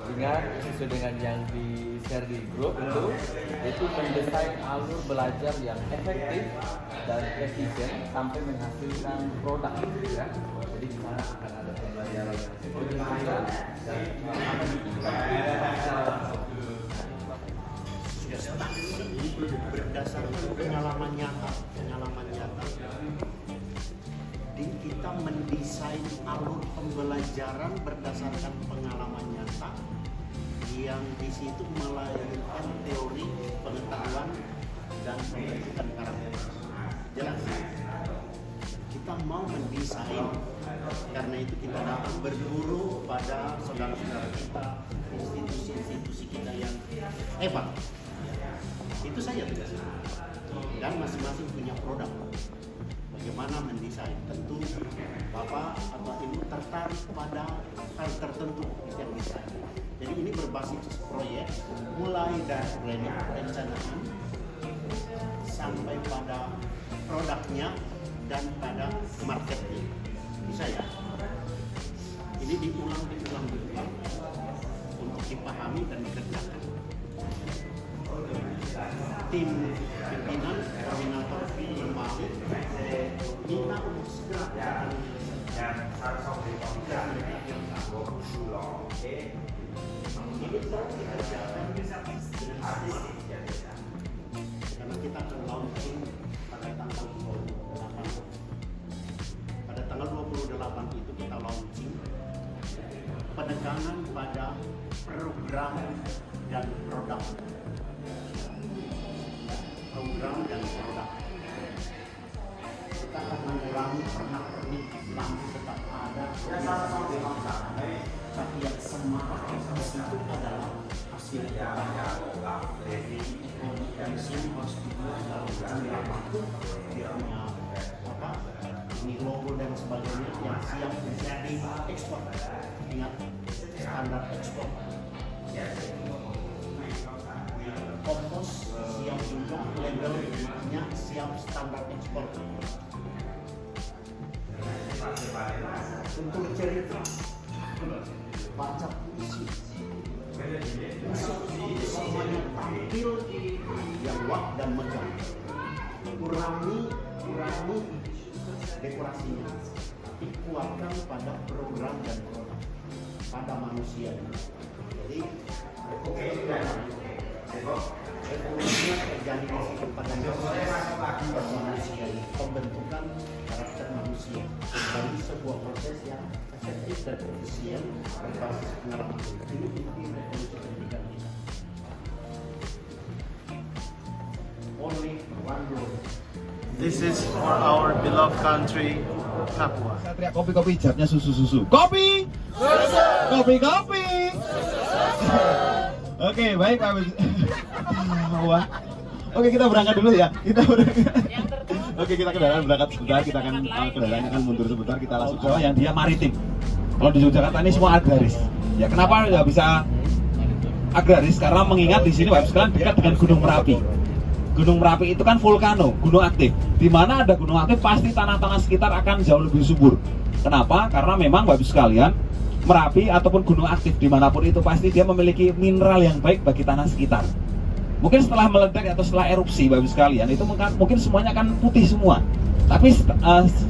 Ingat sesuai dengan yang di share di grup itu mendesain alur belajar yang efektif dan efisien sampai menghasilkan produk ya. Jadi di sana akan ada pembelajaran yang struktural dan berdasarkan pengalaman nyata. Kita mendesain alur pembelajaran berdasarkan pengalaman nyata yang di situ melahirkan teori, pengetahuan, dan pembentukan karakter. Jelas. Kita mau mendesain, karena itu kita dapat berguru pada saudara-saudara kita, institusi-institusi kita yang hebat. Itu saja tugasnya. Dan masing-masing punya produk. Bagaimana mendesain? Tentu Bapak atau Ibu tertarik pada hal tertentu yang desain. Jadi ini berbasis proyek, mulai dari planning, perencanaan, sampai pada produknya dan pada marketnya. Bisa ya? Ini diulang untuk dipahami dan dikerjakan. Tim pimpinan, koordinator Lembaga minta untuk segera karena kita akan launching pada tanggal 28. Pada tanggal 28 itu kita launching penekanan pada program dan produk. Kita akan mengurangi pernak-pernik lampu tetap ada, tapi yang semangat itu adalah hasil dari sini harus dibuat dalam jumlah waktu, dia punya ini logo dan sebagainya yang siap menjadi ekspor. Ingat standar ekspor. Kompos siap juga, labelnya siap standar ekspor. Untuk cerita, baca puisi, semuanya tampil yang wak dan megah. Kurangi dekorasinya, tapi kuatkan pada program dan produk, pada manusia. Jadi, evolusinya terjadi di situ pada manusia, pembentukan karakter manusia dari sebuah proses yang efektif dan efisien berbasis pengalaman. Ini evolusi pendidikan kita. Only one road. This is for our beloved country, Papua. Satria kopi hijabnya susu. Kopi! Susu! Kopi! Oke, baik Pak. Oke, kita berangkat dulu ya. Oke, kita berangkat sebentar. Kita akan kendaraan akan mundur sebentar. Kita langsung ke yang dia maritim. Kalau di Yogyakarta ini semua agraris. Ya, kenapa nggak bisa agraris? Karena mengingat di sini Bapak sekalian dekat dengan Gunung Merapi. Gunung Merapi itu kan vulkano, gunung aktif. Di mana ada gunung aktif pasti tanah-tanah sekitar akan jauh lebih subur. Kenapa? Karena memang Bapak sekalian Merapi ataupun gunung aktif dimanapun itu pasti dia memiliki mineral yang baik bagi tanah sekitar. Mungkin setelah meledak atau setelah erupsi Bapak sekalian itu mungkin semuanya akan putih semua. Tapi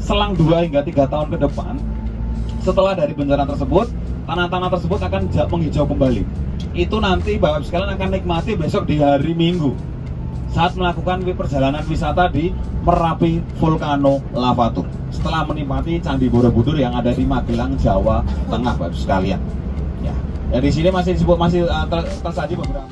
selang 2 hingga 3 tahun ke depan setelah dari bencana tersebut, tanah-tanah tersebut akan menghijau kembali. Itu nanti Bapak sekalian akan nikmati besok di hari Minggu saat melakukan perjalanan wisata di Merapi Volcano Lava Tour setelah menikmati Candi Borobudur yang ada di Magelang, Jawa Tengah Bapak sekalian. Ya, di sini masih tersaji beberapa.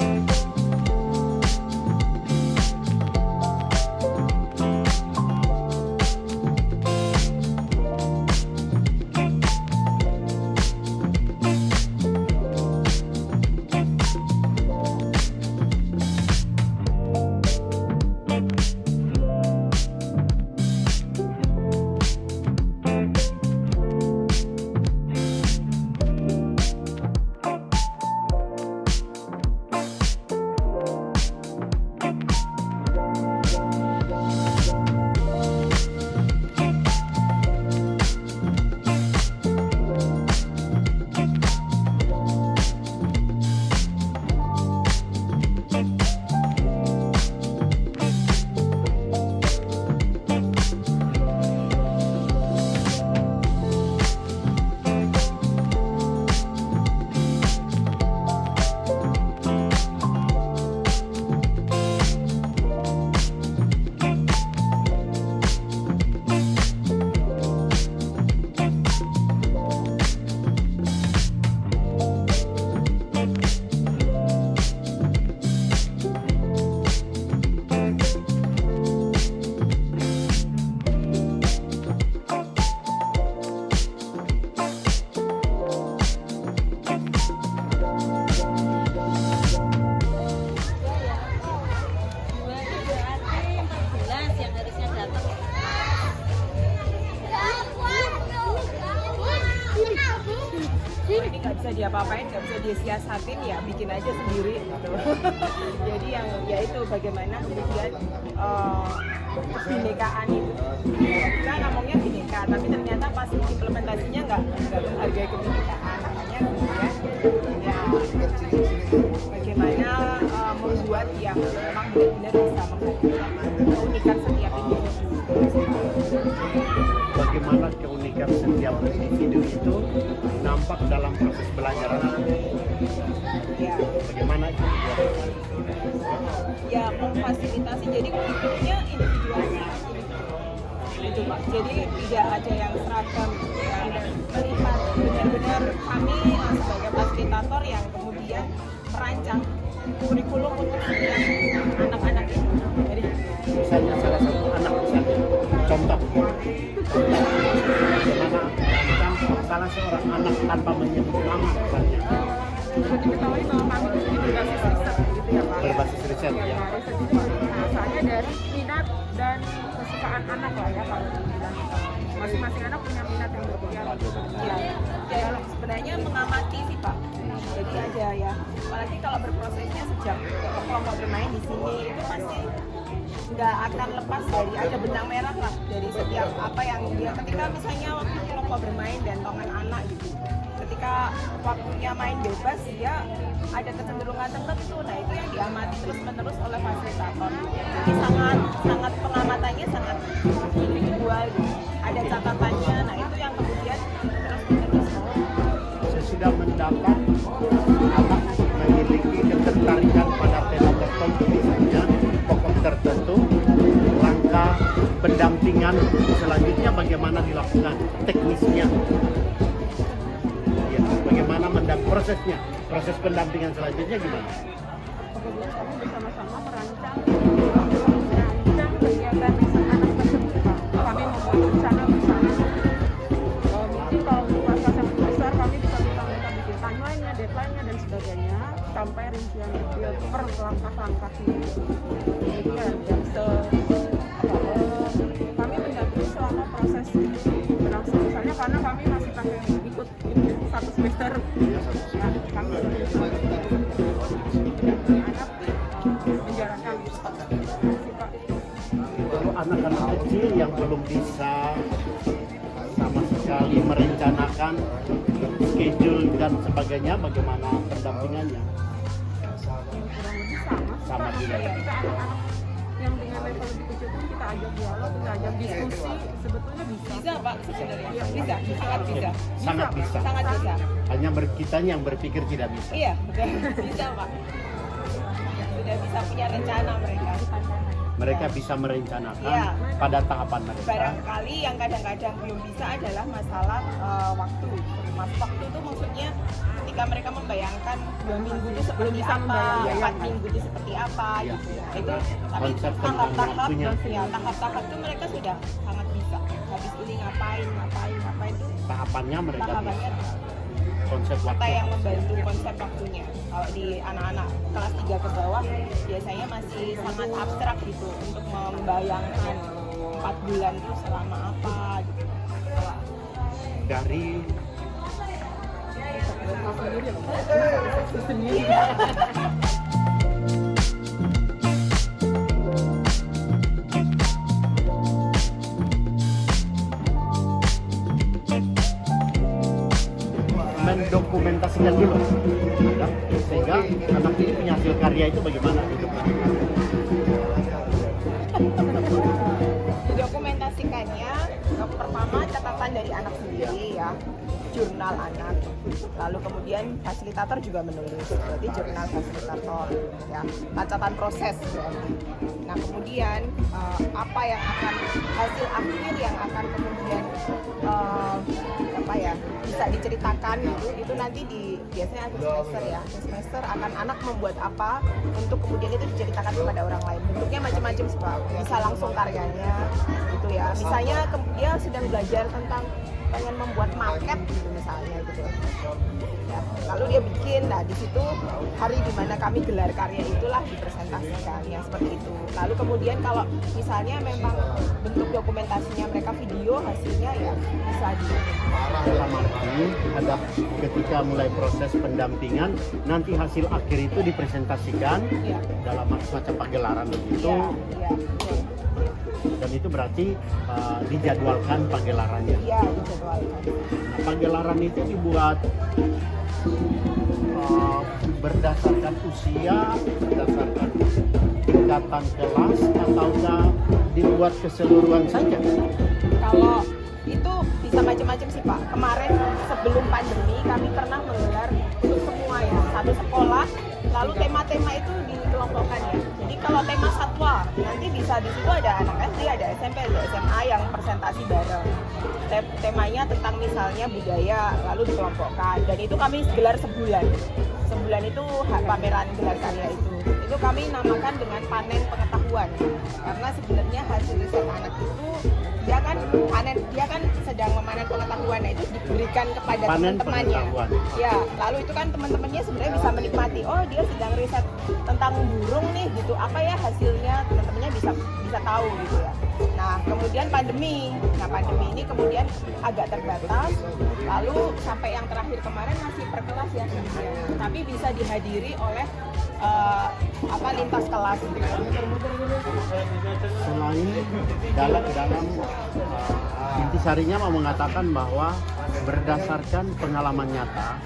diapa-apain, nggak bisa disiasatin, ya bikin aja sendiri gitu. Jadi yang ya itu bagaimana kemudian kebinekaan itu, kita ngomongnya bineka, tapi ternyata pas implementasinya nggak menghargai kebinekaan. Makanya kemudian ya bagaimana membuat yang memang benar-benar bisa menghargai keunikan setiap individu. Bagaimana keunikan setiap individu itu nampak dalam proses belajar anak. Ya. Bagaimana itu? Ya memfasilitasi, jadi kurikulumnya individuasi itu Pak, jadi tidak ada yang seragam ya. Melihat benar-benar kami sebagai fasilitator yang kemudian merancang kurikulum untuk setiap anak-anak itu. Jadi Misalnya salah satu anak misalnya, contoh bagaimana merancang salah seorang anak tanpa menyebut nama misalnya. Diketahui bahwa kami di sini berbasis riset gitu ya Pak. Berbasis riset ya. Ya, riset itu asalnya dari minat dan kesukaan anak lah ya kalau dibilang. Masing-masing anak punya minat yang berbeda. ya sebenarnya mengamati sih Pak. Jadi aja ya, apalagi kalau berprosesnya sejak kelompok bermain di sini itu pasti nggak akan lepas dari ada benang merah lah dari setiap apa yang dia ketika misalnya waktu kelompok bermain dan tongan anak gitu. Ketika waktunya main bebas dia ada kecenderungan tertentu, nah itu yang diamati terus menerus oleh fasilitator. Jadi sangat pengamatannya sangat individual gitu. Ada catatannya, nah itu yang kemudian terus menerus. Sesudah mendapat anak memiliki ketertarikan pada tema tertentu misalnya pokok tertentu, langkah pendampingan selanjutnya bagaimana dilakukan teknisnya ya, bagaimana prosesnya, proses pendampingan selanjutnya gimana? Kemudian kami bersama-sama merancang kegiatan anak tersebut Pak. Kami membuat rencana bersama. Mungkin kalau pas yang besar kami bisa minta bikin timeline-nya, deadline-nya dan sebagainya sampai rincian detail per langkah-langkahnya. Kemudian yang kami mendampingi selama proses berlangsung. Misalnya karena kami masih pakai ikut satu semester. Ya, kami menjalankan Kalau anak-anak kecil yang belum bisa sama sekali merencanakan schedule dan sebagainya, bagaimana pendampingannya? kurang lebih sama Sama juga ya. ketika anak-anak yang dengan level lebih kecil pun kita ajak dialog, kita ajak diskusi, sebetulnya bisa Pak sebenarnya bisa, sangat bisa. Sangat bisa. Sangat bisa. Hanya kita yang berpikir tidak bisa. Iya, betul. Bisa Pak. Sudah bisa punya rencana mereka. Mereka bisa merencanakan Iya. pada tahapan mereka. Barangkali yang kadang-kadang belum bisa adalah masalah waktu. Waktu itu maksudnya ketika mereka membayangkan 2 minggu itu seperti bisa apa, membayangkan. 4 minggu itu seperti apa Iya. gitu. Itu tapi Konsep tentang tahap-tahap waktunya. ya, tahap-tahap itu mereka sudah sangat bisa. Habis ini ngapain itu Tahapannya mereka tahapannya bisa. Konsep kita waktu. yang membantu konsep waktunya. Kalau di anak-anak kelas 3 ke bawah biasanya masih sangat abstrak gitu untuk membayangkan 4 bulan itu selama apa gitu. Dari mendokumentasikan dulu ya, sehingga anak ini punya hasil karya itu bagaimana Didokumentasikannya pertama catatan dari anak sendiri ya, jurnal anak, lalu kemudian fasilitator juga menulis, berarti jurnal fasilitator ya, catatan proses berarti. Nah kemudian apa yang akan hasil akhir yang akan kemudian apa ya bisa diceritakan gitu, itu nanti biasanya akhir semester ya, akhir semester akan anak membuat apa untuk kemudian itu diceritakan kepada orang lain. Bentuknya macam-macam sih Pak, bisa langsung karyanya gitu ya, misalnya dia sedang belajar tentang pengen membuat market gitu misalnya gitu. Ya. Lalu dia bikin, nah di situ hari dimana kami gelar karya itulah dipresentasikan, ya seperti itu. Lalu kemudian kalau misalnya memang bentuk dokumentasinya mereka video, hasilnya ya bisa di. Dalam arti ada ketika mulai proses pendampingan, nanti hasil akhir itu dipresentasikan Ya. dalam semacam pagelaran begitu. Iya, iya. Dan itu berarti dijadwalkan pagelarannya. Iya, dijadwalkan. Nah, pagelaran itu dibuat berdasarkan usia, berdasarkan tingkatan kelas, ataukah dibuat keseluruhan saja? Kalau itu bisa macam-macam sih Pak. Kemarin sebelum pandemi kami pernah menggelar untuk semua ya, satu sekolah. Lalu tema-tema itu dikelompokkan ya. Jadi kalau tema satwa, nanti bisa di situ ada anak SD, ada SMP, ada SMA yang presentasi bareng. Temanya tentang misalnya budaya, lalu dikelompokkan. Dan itu kami gelar sebulan. Sebulan itu pameran gelar karya itu. Itu kami namakan dengan panen pengetahuan. Karena sebenarnya hasil riset anak itu dia kan sedang memanen pengetahuan, nah itu diberikan kepada teman-temannya. Ya, lalu itu kan teman-temannya sebenarnya bisa menikmati. Oh, dia sedang riset tentang burung nih gitu. Apa ya hasilnya? Teman-temannya bisa tahu gitu ya. Nah, kemudian pandemi. Nah, pandemi ini kemudian agak terbatas. Lalu sampai yang terakhir kemarin masih per kelas ya. Tapi bisa dihadiri oleh lintas kelas gitu. Selain dalam intisarinya mau mengatakan bahwa berdasarkan pengalaman nyata,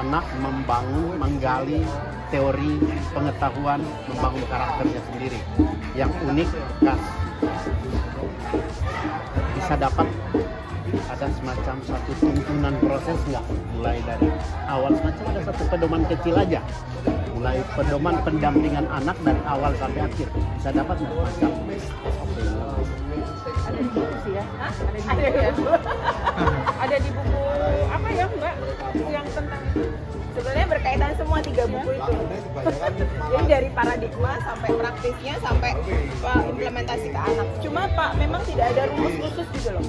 anak menggali teori pengetahuan, membangun karakternya sendiri yang unik, khas. Bisa dapat ada semacam satu tuntunan proses nggak? Mulai dari awal semacam ada satu pedoman kecil aja, mulai pedoman pendampingan anak dari awal sampai akhir. Bisa dapat nggak macam? Ada di buku sih ya. Ada di buku. Ada di buku apa ya Mbak? Buku yang tentang itu. Sebenarnya berkaitan semua 3 buku itu. Jadi dari paradigma sampai praktisnya sampai implementasi ke anak. Cuma Pak, memang tidak ada rumus khusus gitu loh.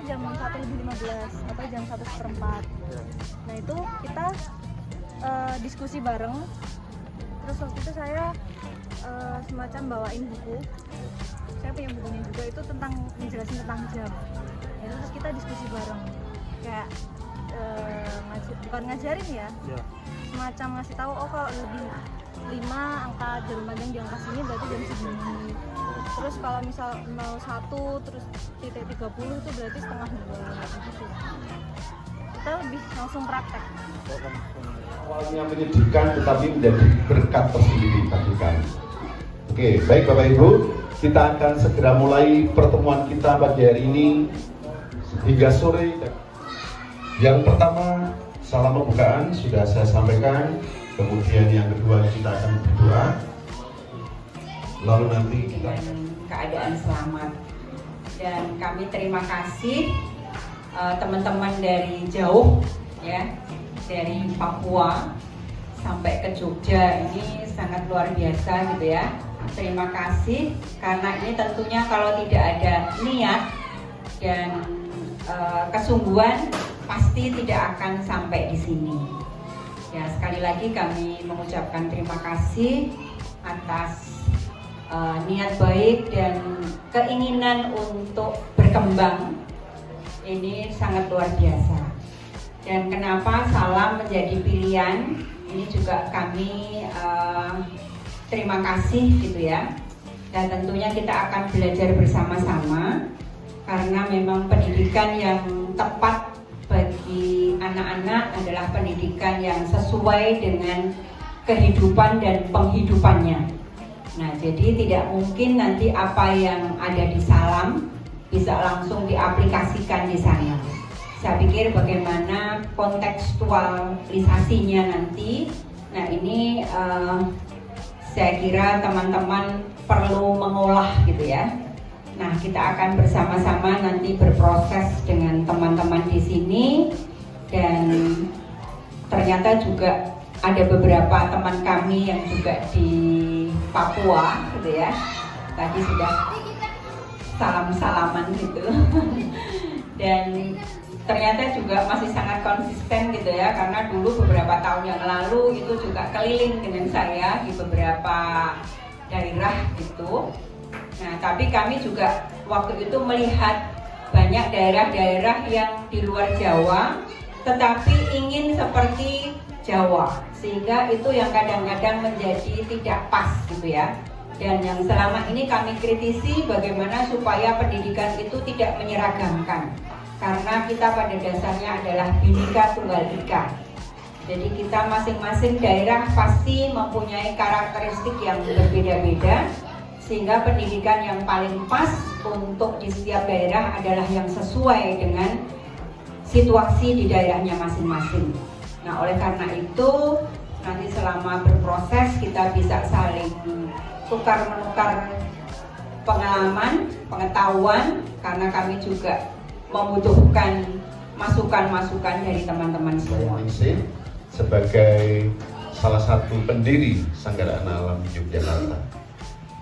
Jam 1:15 atau jam 1:15. Nah itu kita diskusi bareng. Terus waktu itu saya semacam bawain buku. Saya punya bukunya juga, itu tentang menjelasin tentang jam. Nah, terus kita diskusi bareng. Kayak bukan ngajarin ya. Semacam ngasih tahu, oh kalau lebih 5 angka jarum panjang di angka sini berarti jam segini. Terus kalau misal mau 1 terus titik 30 itu berarti setengah 2 gitu. Kita lebih langsung praktek. Awalnya menyedihkan tetapi menjadi berkat tersendiri bagi kami. Oke, baik Bapak Ibu, kita akan segera mulai pertemuan kita pagi hari ini hingga sore. Yang pertama, salam pembukaan sudah saya sampaikan. Kemudian yang kedua kita akan berdoa. Lalu nanti kita keadaan selamat. Dan kami terima kasih teman-teman dari jauh ya, dari Papua sampai ke Jogja, ini sangat luar biasa gitu ya. Terima kasih karena ini tentunya kalau tidak ada niat dan kesungguhan pasti tidak akan sampai di sini. Ya, sekali lagi kami mengucapkan terima kasih atas niat baik dan keinginan untuk berkembang. Ini sangat luar biasa. Dan kenapa salam menjadi pilihan? Ini juga kami terima kasih gitu ya. Dan tentunya kita akan belajar bersama-sama karena memang pendidikan yang tepat bagi anak-anak adalah pendidikan yang sesuai dengan kehidupan dan penghidupannya. Nah, jadi tidak mungkin nanti apa yang ada di salam bisa langsung diaplikasikan di sana. Saya pikir bagaimana kontekstualisasinya nanti. Nah, ini saya kira teman-teman perlu mengolah gitu ya. Nah, kita akan bersama-sama nanti berproses dengan teman-teman di sini, dan ternyata juga ada beberapa teman kami yang juga di Papua gitu ya. Tadi sudah salam-salaman gitu. Dan ternyata juga masih sangat konsisten gitu ya, karena dulu beberapa tahun yang lalu itu juga keliling dengan saya di beberapa daerah gitu. Nah, tapi kami juga waktu itu melihat banyak daerah-daerah yang di luar Jawa tetapi ingin seperti Jawa, sehingga itu yang kadang-kadang menjadi tidak pas gitu ya. Dan yang selama ini kami kritisi bagaimana supaya pendidikan itu tidak menyeragamkan, karena kita pada dasarnya adalah Bhinneka Tunggal Ika. Jadi kita masing-masing daerah pasti mempunyai karakteristik yang berbeda-beda, sehingga pendidikan yang paling pas untuk di setiap daerah adalah yang sesuai dengan situasi di daerahnya masing-masing. Nah, oleh karena itu nanti selama berproses kita bisa saling tukar-menukar pengalaman, pengetahuan, karena kami juga membutuhkan masukan-masukan dari teman-teman semua. Sebagai salah satu pendiri Sanggaraan Alam Yogyakarta.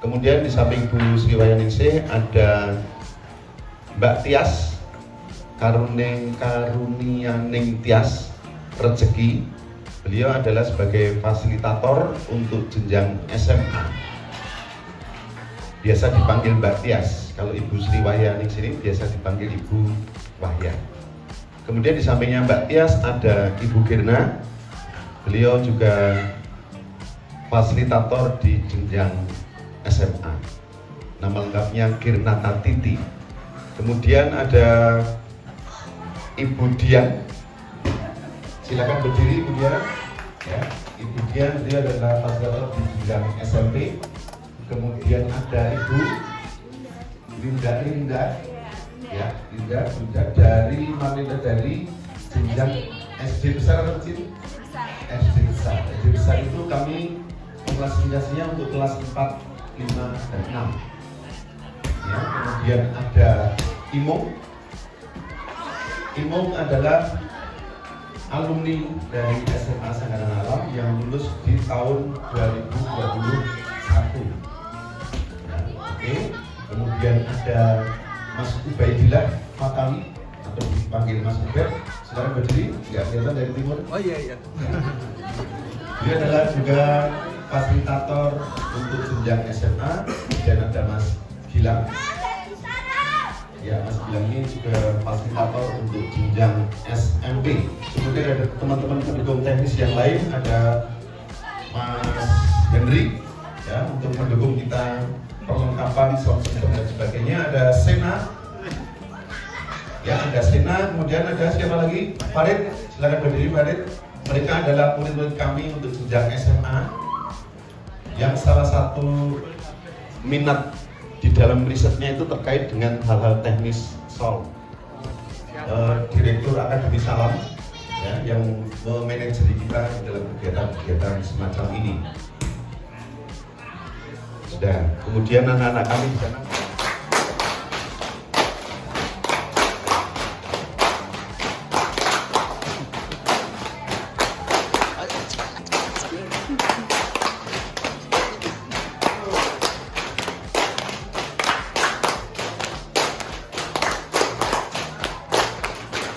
Kemudian di samping Bu Sri Wahyuningsih ada Mbak Tias Karunianing Tias Rezeki. Beliau adalah sebagai fasilitator untuk jenjang SMA. Biasa dipanggil Mbak Tias. Kalau Ibu Sri Wahyuningsih ini biasa dipanggil Ibu Wahya. Kemudian di sampingnya Mbak Tias ada Ibu Girna. Beliau juga fasilitator di jenjang SMA. Nama lengkapnya Girna Titi. Kemudian ada Ibu Dian. Silakan berdiri Ibu Dian. Ya, Ibu Dian dia adalah fasilitator di jenjang SMP. Kemudian ada Ibu Linda. Ya, Linda sudah dari mana, dari jenjang SD besar atau kecil? SD besar. SD besar itu kami klasifikasinya untuk kelas 4, 5, dan 6. Ya, kemudian ada Imong. Imong adalah alumni dari SMA Sanggaraan Alam yang lulus di tahun 2021. Ya, oke. Kemudian ada Mas Ubaidillah Fatawi atau dipanggil Mas Ubed. Silakan berdiri, nggak kelihatan dari timur. Oh iya. Dia adalah juga fasilitator untuk jenjang SMA. Dan ada Mas Gilang. Ya, Mas Gilang ini juga fasilitator untuk jenjang SMP. Kemudian ada teman-teman pendukung teknis yang lain, ada Mas Henry ya, untuk mendukung kita perlengkapan sound system dan sebagainya. Ada Sena. Ya, ada Sena, kemudian ada siapa lagi? Farid, silakan berdiri Farid. Mereka adalah murid-murid kami untuk jenjang SMA yang salah satu minat di dalam risetnya itu terkait dengan hal-hal teknis sound. Direktur Akademi Salam ya, yang memanajeri kita dalam kegiatan-kegiatan semacam ini. Sudah, kemudian anak-anak kami di sana.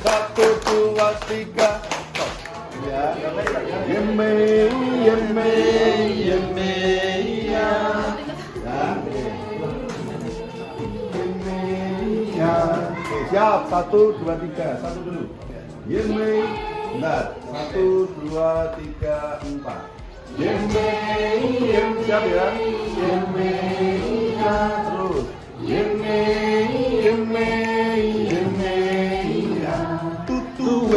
Satu, dua, tiga, ya. Yeme, yeme, yeme, ya. Yeme, ya. Oke, siap. 1, 2, 3. Satu dulu. Yeme, bentar. 1, 2, 3, 4. Yeme, yeme, siap ya. Yeme, ya. Terus. Yeme, yeme, yeme. Tutu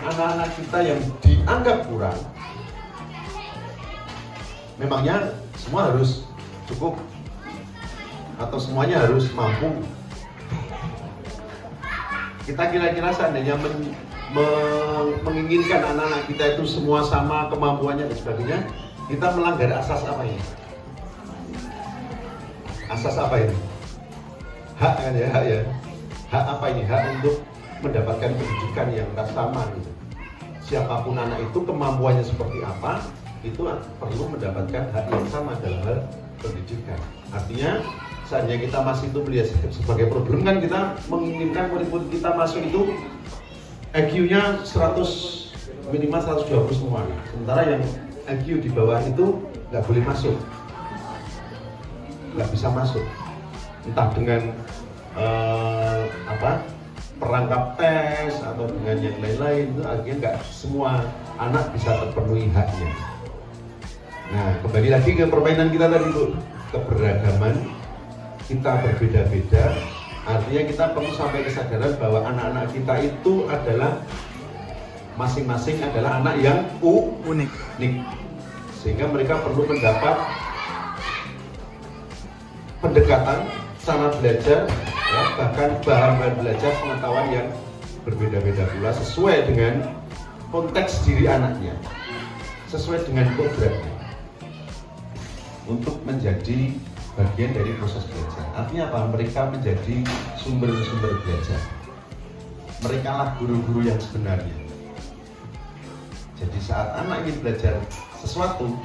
Anak-anak kita yang dianggap kurang, memangnya semua harus cukup atau semuanya harus mampu? Kita kira-kira seandainya menginginkan anak-anak kita itu semua sama kemampuannya dan sebagainya, kita melanggar asas apa ini? Asas apa ini? Hak kan ya, hak ya. Hak apa ini? Hak untuk mendapatkan pendidikan yang sama gitu. Siapapun anak itu kemampuannya seperti apa, itu perlu mendapatkan hak yang sama dalam hal pendidikan. Artinya seandainya kita masih itu melihat sebagai problem, kan kita menginginkan murid-murid kita masuk itu IQ-nya 100 minimal 120 semua. Sementara yang IQ di bawah itu nggak boleh masuk, nggak bisa masuk. Entah dengan perangkap tes atau dengan yang lain-lain, itu akhirnya nggak semua anak bisa terpenuhi haknya. Nah, kembali lagi ke permainan kita tadi, Bu. Keberagaman kita berbeda-beda, artinya kita perlu sampai kesadaran bahwa anak-anak kita itu adalah masing-masing adalah anak yang unik. Sehingga mereka perlu mendapat pendekatan cara belajar, ya, bahkan bahan-bahan belajar pengetahuan yang berbeda-beda pula sesuai dengan konteks diri anaknya, sesuai dengan kodratnya, untuk menjadi bagian dari proses belajar. Artinya apa? Mereka menjadi sumber-sumber belajar. Mereka lah guru-guru yang sebenarnya. Jadi saat anak ingin belajar sesuatu,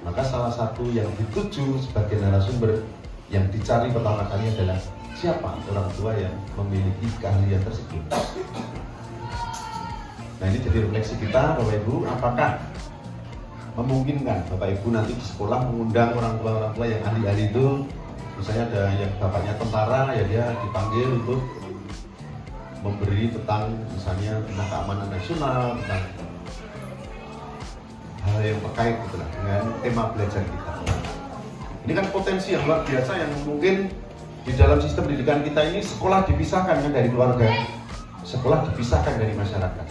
maka salah satu yang dituju sebagai narasumber yang dicari pertama kali adalah siapa orang tua yang memiliki keahlian tersebut. Nah, ini jadi refleksi kita, Bapak Ibu, apakah memungkinkan Bapak Ibu nanti di sekolah mengundang orang tua yang ahli-ahli itu, misalnya ada yang bapaknya tentara, ya dia dipanggil untuk memberi tentang misalnya tentang keamanan nasional, tentang hal yang terkait gitu dengan tema belajar kita. Ini kan potensi yang luar biasa yang mungkin di dalam sistem pendidikan kita ini sekolah dipisahkan kan dari keluarga, sekolah dipisahkan dari masyarakat.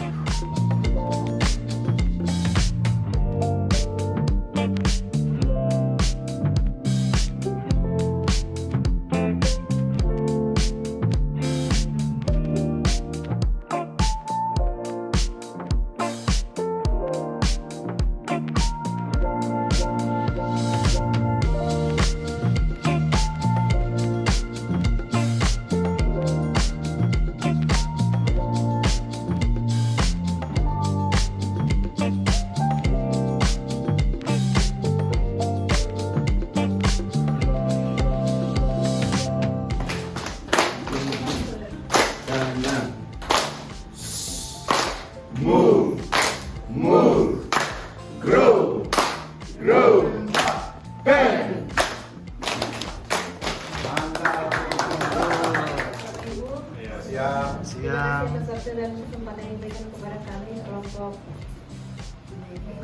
Siang. Terima kasih atas waktu dan kesempatan yang diberikan kepada kami kelompok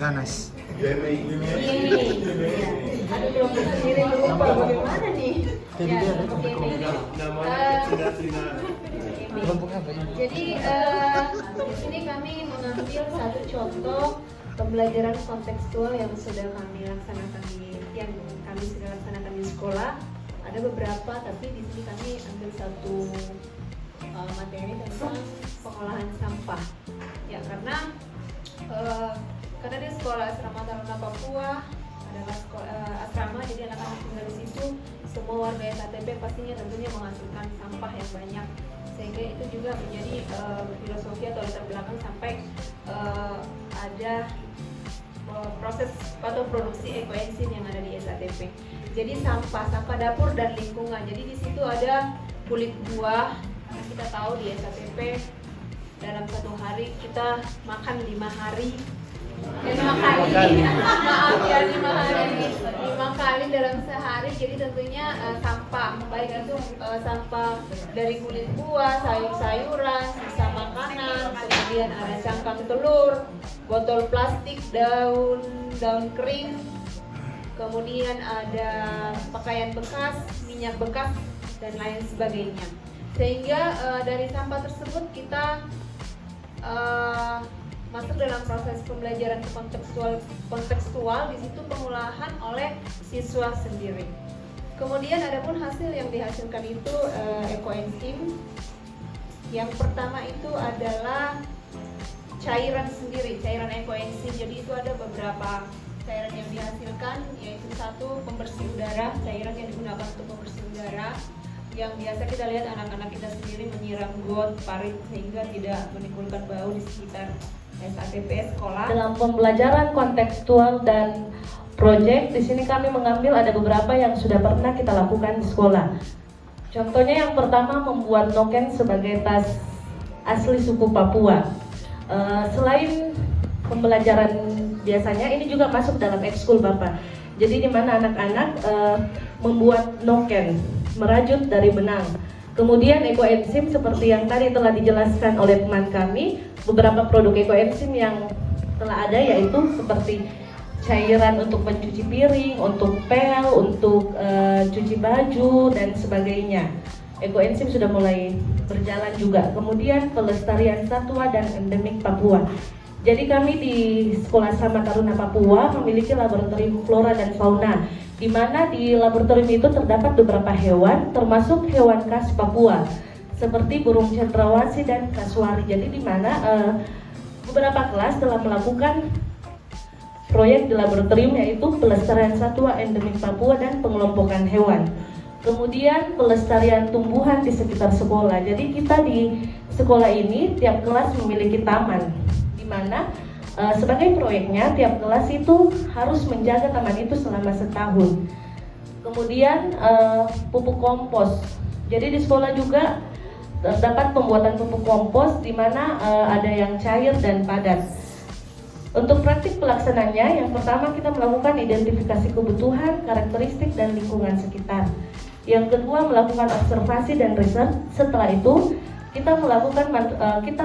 Ganas. Aduh, kelompok sendiri lupa bagaimana nih. Ya, jadi di sini kami mengambil satu contoh pembelajaran kontekstual yang sudah kami laksanakan di sekolah. Ada beberapa, tapi di sini kami ambil satu materi tentang pengolahan sampah. Ya, karena di sekolah asrama Taruna Papua adalah asrama, jadi anak-anak tinggal di situ, semua warga SATP pastinya tentunya menghasilkan sampah yang banyak, sehingga itu juga menjadi filosofi atau latar belakang sampai ada proses atau produksi ekoenzim yang ada di SATP. Jadi sampah dapur dan lingkungan. Jadi di situ ada kulit buah. Kita tahu di SATP dalam satu hari kita makan 5 kali. Maaf ya, 5 kali dalam sehari. Jadi tentunya sampah, baik itu sampah dari kulit buah, sayur-sayuran, sisa makanan, kemudian ada cangkang telur, botol plastik, daun kering, kemudian ada pakaian bekas, minyak bekas, dan lain sebagainya. Sehingga dari sampah tersebut kita masuk dalam proses pembelajaran kontekstual, di situ pengolahan oleh siswa sendiri. Kemudian adapun hasil yang dihasilkan itu ekoenzim. Yang pertama itu adalah cairan sendiri, cairan ekoenzim. Jadi itu ada beberapa cairan yang dihasilkan, yaitu satu pembersih udara, cairan yang digunakan untuk pembersih udara, yang biasa kita lihat anak-anak kita sendiri menyiram got, parit, sehingga tidak menimbulkan bau di sekitar SATP sekolah. Dalam pembelajaran kontekstual dan proyek, di sini kami mengambil ada beberapa yang sudah pernah kita lakukan di sekolah. Contohnya yang pertama, membuat noken sebagai tas asli suku Papua. Selain pembelajaran biasanya, ini juga masuk dalam ekskul Bapak. Jadi di mana anak-anak membuat noken, merajut dari benang. Kemudian ekoenzim seperti yang tadi telah dijelaskan oleh teman kami, beberapa produk ekoenzim yang telah ada yaitu seperti cairan untuk mencuci piring, untuk pel, untuk cuci baju dan sebagainya. Ekoenzim sudah mulai berjalan juga. Kemudian pelestarian satwa dan endemik Papua. Jadi kami di Sekolah Asrama Taruna Papua memiliki laboratorium flora dan fauna, di mana di laboratorium itu terdapat beberapa hewan, termasuk hewan khas Papua, seperti burung cendrawasih dan kasuari. Jadi di mana beberapa kelas telah melakukan proyek di laboratorium, yaitu pelestarian satwa endemik Papua dan pengelompokan hewan. Kemudian pelestarian tumbuhan di sekitar sekolah. Jadi kita di sekolah ini tiap kelas memiliki taman, di mana sebagai proyeknya tiap kelas itu harus menjaga taman itu selama setahun. Kemudian pupuk kompos. Jadi di sekolah juga terdapat pembuatan pupuk kompos, di mana ada yang cair dan padat. Untuk praktik pelaksananya, yang pertama kita melakukan identifikasi kebutuhan, karakteristik, dan lingkungan sekitar. Yang kedua, melakukan observasi dan riset. Setelah itu kita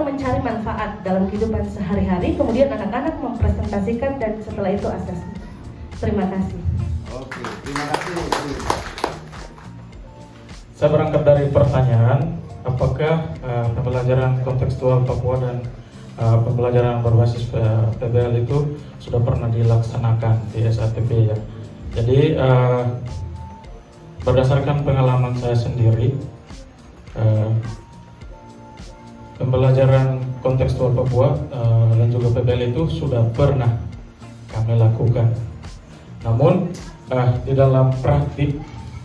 mencari manfaat dalam kehidupan sehari-hari, kemudian anak-anak mempresentasikan, dan setelah itu asesmen. Terima kasih. Oke, terima kasih. Saya berangkat dari pertanyaan, apakah pembelajaran kontekstual Papua dan pembelajaran berbasis PBL itu sudah pernah dilaksanakan di SATP ya. Jadi berdasarkan pengalaman saya sendiri, pembelajaran kontekstual Papua dan juga PBL itu sudah pernah kami lakukan. Namun di dalam praktik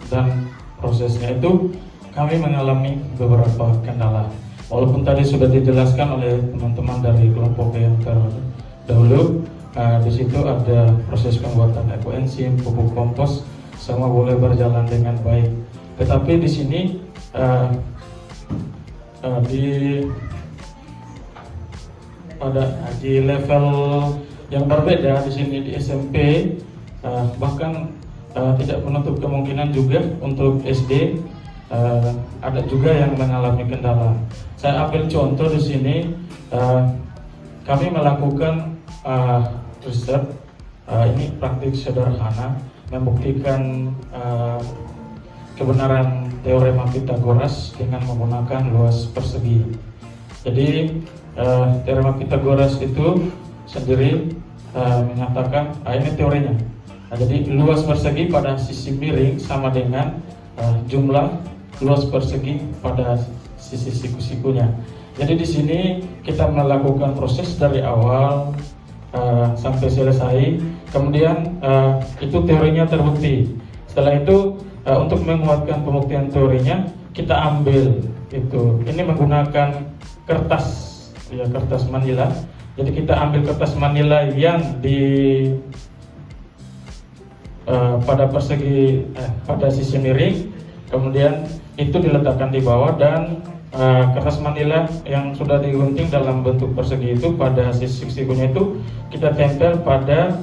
dan prosesnya itu kami mengalami beberapa kendala. Walaupun tadi sudah dijelaskan oleh teman-teman dari kelompok yang terdahulu, di situ ada proses pembuatan ekoenzim, pupuk kompos, semua boleh berjalan dengan baik. Tetapi di sini di level yang berbeda, di sini di SMP, bahkan tidak menutup kemungkinan juga untuk SD ada juga yang mengalami kendala. Saya ambil contoh di sini, kami melakukan riset, ini praktik sederhana membuktikan kebenaran teorema Pythagoras dengan menggunakan luas persegi. Jadi teorema Pythagoras itu sendiri menyatakan, ini teorinya. Nah, jadi luas persegi pada sisi miring sama dengan jumlah luas persegi pada sisi siku-sikunya. Jadi di sini kita melakukan proses dari awal sampai selesai. Kemudian itu teorinya terbukti. Setelah itu untuk menguatkan pembuktian teorinya kita ambil itu. Ini menggunakan kertas, ya kertas Manila. Jadi kita ambil kertas Manila yang pada persegi pada sisi miring, kemudian itu diletakkan di bawah dan kertas Manila yang sudah digunting dalam bentuk persegi itu pada sisi sikunya itu kita tempel pada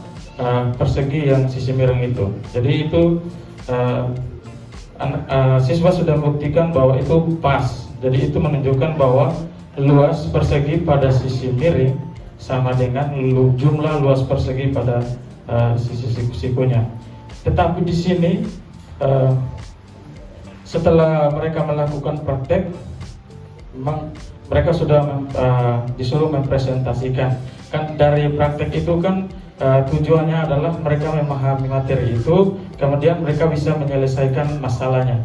persegi yang sisi miring itu. Jadi itu siswa sudah membuktikan bahwa itu pas. Jadi itu menunjukkan bahwa luas persegi pada sisi miring sama dengan jumlah luas persegi pada sisi sikunya. Tetapi di sini setelah mereka melakukan praktek, memang mereka sudah disuruh mempresentasikan. Kan dari praktek itu kan tujuannya adalah mereka memahami materi itu, kemudian mereka bisa menyelesaikan masalahnya.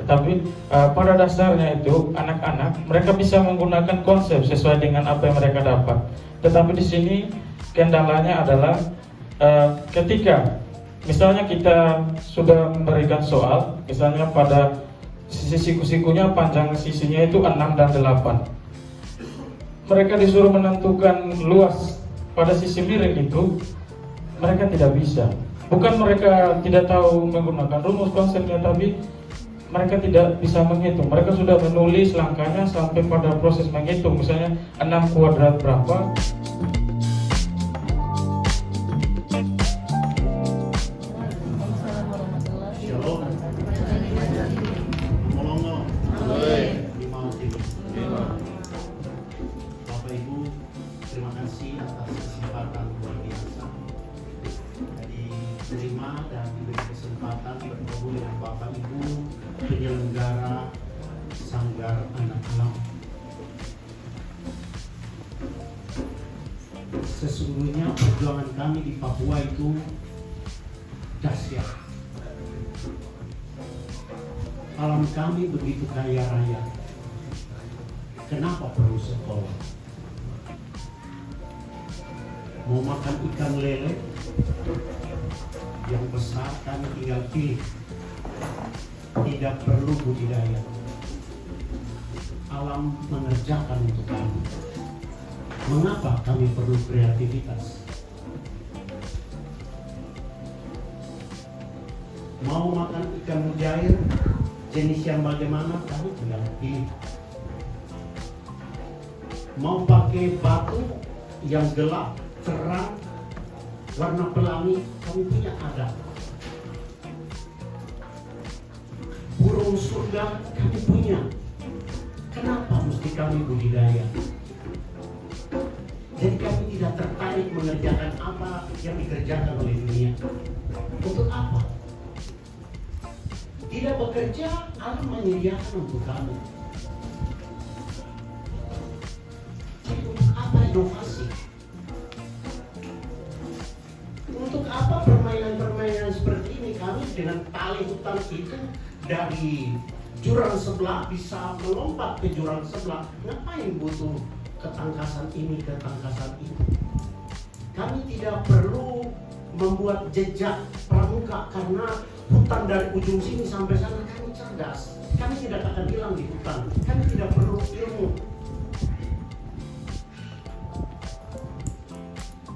Tetapi pada dasarnya itu anak-anak mereka bisa menggunakan konsep sesuai dengan apa yang mereka dapat. Tetapi di sini kendalanya adalah ketika misalnya kita sudah memberikan soal, misalnya pada sisi siku-sikunya panjang sisinya itu 6 dan 8. Mereka disuruh menentukan luas pada sisi miring itu, mereka tidak bisa. Bukan mereka tidak tahu menggunakan rumus konsepnya, tapi mereka tidak bisa menghitung. Mereka sudah menulis langkahnya sampai pada proses menghitung, misalnya 6 kuadrat berapa. Bapak Ibu, terima kasih atas kesempatan luar biasa. Jadi terima dan diberi kesempatan bertemu dengan Bapak Ibu penyelenggara Sanggar Anak Alam. Sesungguhnya perjuangan kami di Papua itu dahsyat. Alam kami begitu kaya raya. Kenapa perlu sekolah? Mau makan ikan lele yang besar kami tinggal pilih. Tidak perlu budidaya. Alam mengerjakan untuk kami. Mengapa kami perlu kreativitas? Mau makan ikan mujair jenis yang bagaimana kami tinggal pilih. Mau pakai batu yang gelap, terang, warna pelangi, kami punya ada. Burung surga kami punya. Kenapa mesti kami budidaya? Jadi kami tidak tertarik mengerjakan apa yang dikerjakan oleh dunia. Untuk apa? Tidak bekerja, alam menyediakan untuk kami. Untuk apa inovasi? Untuk apa permainan-permainan seperti ini? Kami dengan tali hutan itu dari jurang sebelah bisa melompat ke jurang sebelah. Ngapain butuh ketangkasan ini, ketangkasan itu? Kami tidak perlu membuat jejak pramuka karena hutan dari ujung sini sampai sana kami cerdas. Kami tidak akan hilang di hutan. Kami tidak perlu ilmu.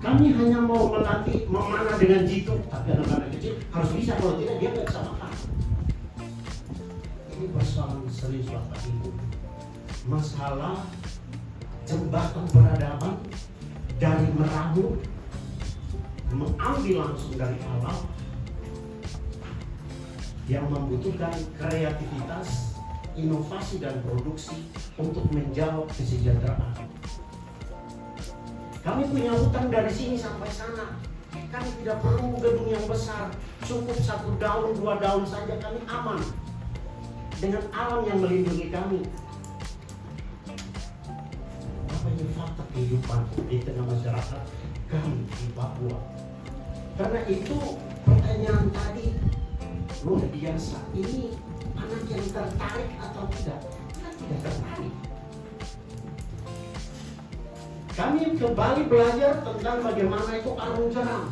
Kami hanya mau melatih memanah dengan jitu, tapi anak-anak kecil harus bisa, kalau tidak dia nggak bisa makan. Ini persoalan serius Bapak Ibu. Masalah jembatan peradaban dari meramu mengambil langsung dari alam yang membutuhkan kreativitas, inovasi dan produksi untuk menjawab kesejahteraan. Kami punya hutang dari sini sampai sana. Kami tidak perlu gedung yang besar, cukup 1 daun, 2 daun saja kami aman dengan alam yang melindungi kami. Apa ini fakta kehidupan di tengah masyarakat kami di Papua? Karena itu pertanyaan tadi luar biasa. Ini anak yang tertarik atau tidak? Kita tidak tertarik. Kami kembali belajar tentang bagaimana itu arung jeram.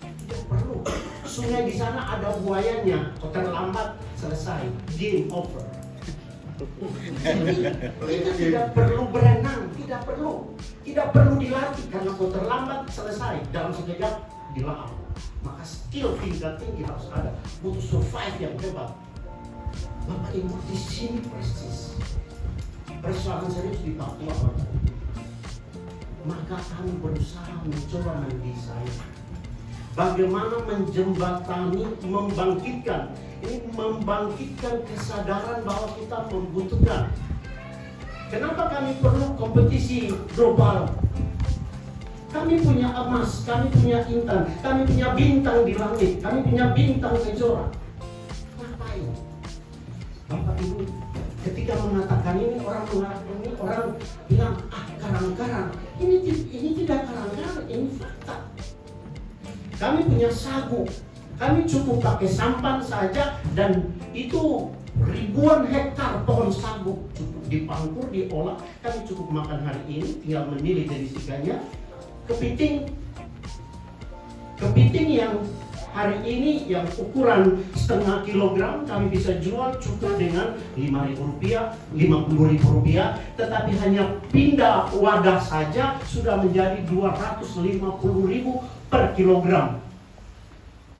Tidak perlu. Sungai di sana ada buayanya. Kau terlambat, selesai. Game over. Jadi kita tidak perlu berenang, tidak perlu. Tidak perlu dilatih karena kau terlambat, selesai. Dalam sekejap dilaut. Maka skill tingkat tinggi harus ada. Butuh survive yang hebat. Bapak Ibu di sini persis. Persoalan serius di Papua. Maka kami berusaha mencoba mendesain bagaimana menjembatani, membangkitkan kesadaran bahwa kita membutuhkan. Kenapa kami perlu kompetisi global? Kami punya emas, kami punya intan, kami punya bintang di langit, kami punya bintang kejora. Ngapain? Bapak Ibu, ketika mengatakan ini, orang bilang, karang-karang. Ini tidak karang-karang, ini fakta. Kami punya sagu, kami cukup pakai sampan saja dan itu ribuan hektar pohon sagu cukup dipangkur, diolah. Kami cukup makan hari ini, tinggal memilih dari siganya. Kepiting yang hari ini yang ukuran 0,5 kilogram kami bisa jual cukup dengan Rp5.000, Rp50.000, tetapi hanya pindah wadah saja sudah menjadi Rp250.000 per kilogram.